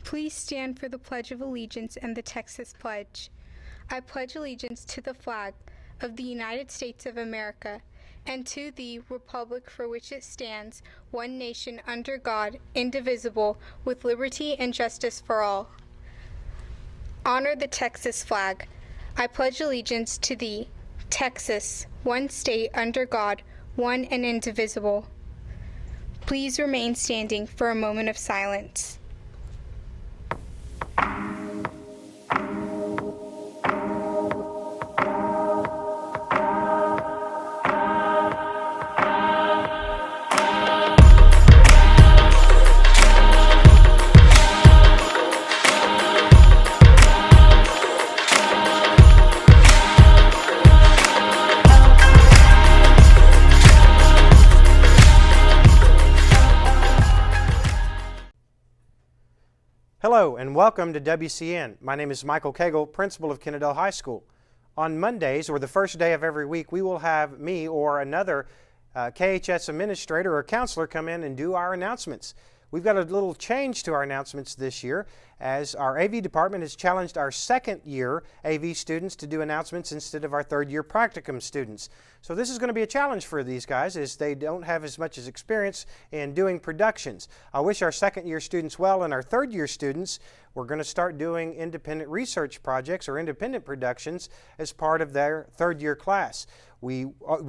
Please stand for the Pledge of Allegiance and the Texas Pledge. I pledge allegiance to the flag of the United States of America and to the republic for which it stands, one nation under God, indivisible, with liberty and justice for all. Honor the Texas flag. I pledge allegiance to thee, Texas, one state under God, one and indivisible. Please remain standing for a moment of silence. Hello and welcome to WCN. My name is Michael Cagle, principal of Kennedale High School. On Mondays, or the first day of every week, we will have me or another KHS administrator or counselor come in and do our announcements. We've got a little change to our announcements this year, as our AV department has challenged our second-year AV students to do announcements instead of our third-year practicum students. So this is going to be a challenge for these guys, as they don't have as much as experience in doing productions. I wish our second-year students well, and our third-year students, we're going to start doing independent research projects or independent productions as part of their third-year class. We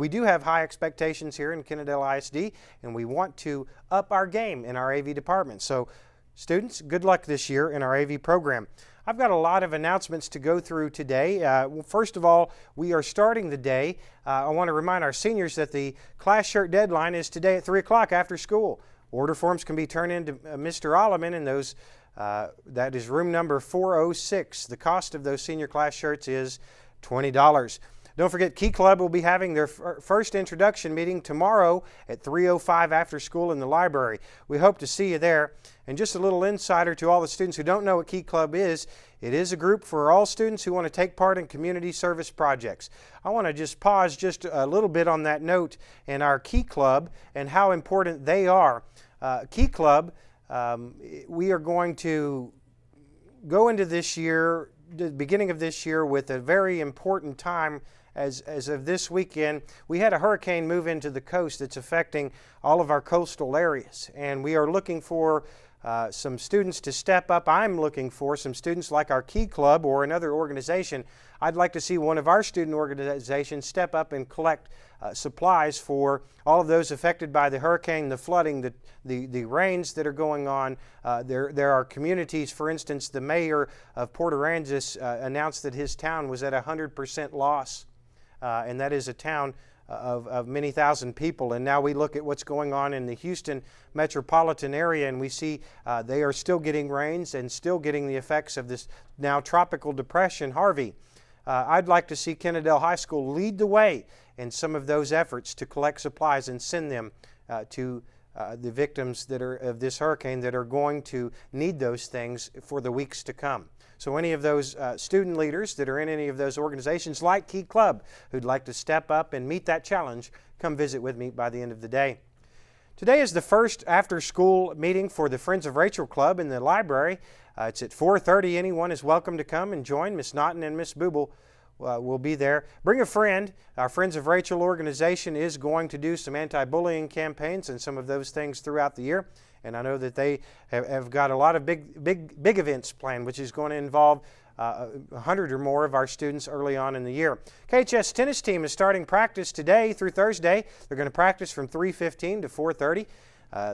do have high expectations here in Kennedale ISD, and we want to up our game in our AV department. So students, good luck this year in our AV program. I've got a lot of announcements to go through today. First of all, we are starting the day. I want to remind our seniors that the class shirt deadline is today at 3 o'clock after school. Order forms can be turned in to Mr. Alleman, and those that is room number 406. The cost of those senior class shirts is $20. Don't forget, Key Club will be having their first introduction meeting tomorrow at 3:05 after school in the library. We hope to see you there. And just a little insider to all the students who don't know what Key Club is, it is a group for all students who want to take part in community service projects. I want to just pause just a little bit on that note in our Key Club and how important they are. Key Club, we are going to go into this year, the beginning of this year, with a very important time. As of this weekend, we had a hurricane move into the coast that's affecting all of our coastal areas, and we are looking for some students to step up. I'm looking for some students like our Key Club or another organization. I'd like to see one of our student organizations step up and collect supplies for all of those affected by the hurricane, the flooding, the rains that are going on. There are communities, for instance, the mayor of Port Aransas announced that his town was at 100% loss. And that is a town of many thousand people. And now we look at what's going on in the Houston metropolitan area, and we see they are still getting rains and still getting the effects of this now tropical depression, Harvey. I'd like to see Kennedale High School lead the way in some of those efforts to collect supplies and send them to the victims that are of this hurricane that are going to need those things for the weeks to come. So any of those student leaders that are in any of those organizations like Key Club who'd like to step up and meet that challenge, come visit with me by the end of the day. Today is the first after-school meeting for the Friends of Rachel Club in the library. It's at 4:30. Anyone is welcome to come and join. Miss Naughton and Miss Booble will be there. Bring a friend. Our Friends of Rachel organization is going to do some anti-bullying campaigns and some of those things throughout the year. And I know that they have got a lot of big events planned, which is going to involve 100 or more of our students early on in the year. KHS tennis team is starting practice today through Thursday. They're going to practice from 3:15 to 4:30.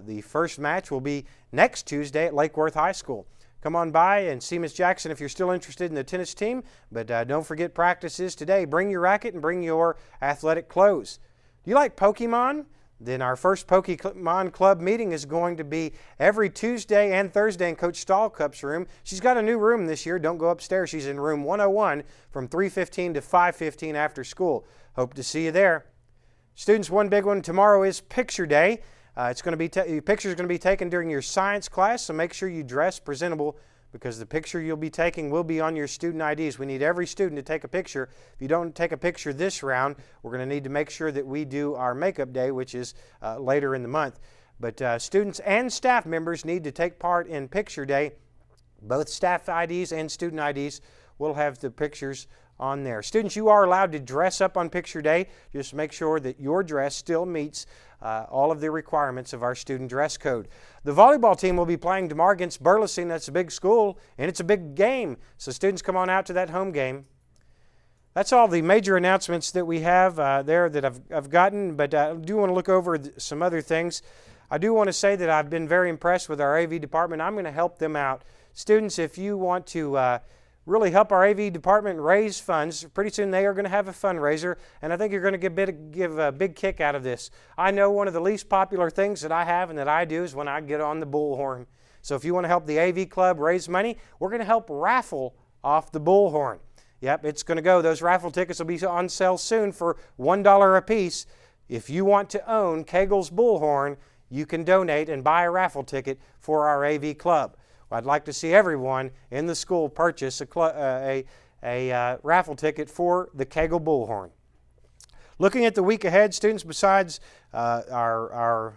The first match will be next Tuesday at Lake Worth High School. Come on by and see Miss Jackson if you're still interested in the tennis team, but don't forget practices today. Bring your racket and bring your athletic clothes. Do you like Pokemon? Then our first Pokemon Club meeting is going to be every Tuesday and Thursday in Coach Stahlcup's room. She's got a new room this year. Don't go upstairs. She's in room 101 from 3:15 to 5:15 after school. Hope to see you there. Students, one big one tomorrow is Picture Day. It's going to be pictures are going to be taken during your science class, so make sure you dress presentable because the picture you'll be taking will be on your student IDs. We need every student to take a picture. If you don't take a picture this round, we're going to need to make sure that we do our makeup day, which is later in the month. But students and staff members need to take part in Picture Day. Both staff IDs and student IDs will have the pictures on there. Students, you are allowed to dress up on picture day. Just make sure that your dress still meets all of the requirements of our student dress code. The volleyball team will be playing tomorrow against Burleson. That's a big school, and it's a big game. So students, come on out to that home game. That's all the major announcements that we have there that I've gotten, but I do want to look over some other things. I do want to say that I've been very impressed with our AV department. I'm going to help them out. Students, if you want to really help our AV department raise funds, pretty soon they are going to have a fundraiser, and I think you're going to give a big kick out of this. I know one of the least popular things that I have and that I do is when I get on the bullhorn. So if you want to help the AV club raise money, we're going to help raffle off the bullhorn. Yep, it's going to go. Those raffle tickets will be on sale soon for $1 a piece. If you want to own Kegel's bullhorn, you can donate and buy a raffle ticket for our AV club. I'd like to see everyone in the school purchase a raffle ticket for the Kegel bullhorn. Looking at the week ahead, students, besides our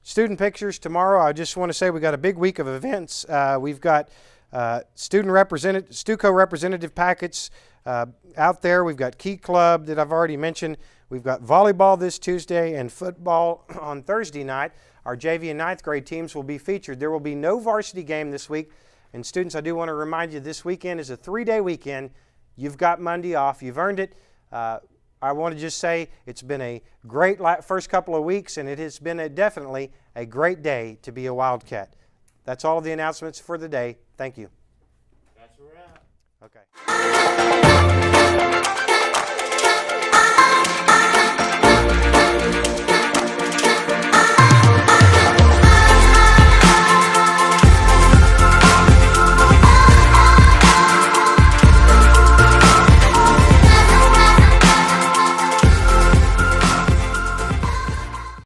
student pictures tomorrow, I just want to say we got a big week of events. We've got STUCO representative packets out there. We've got Key Club that I've already mentioned. We've got volleyball this Tuesday and football on Thursday night. Our JV and 9th grade teams will be featured. There will be no varsity game this week. And students, I do want to remind you this weekend is a 3-day weekend. You've got Monday off. You've earned it. I want to just say it's been a great first couple of weeks, and it has been definitely a great day to be a Wildcat. That's all of the announcements for the day. Thank you. That's a wrap. Okay.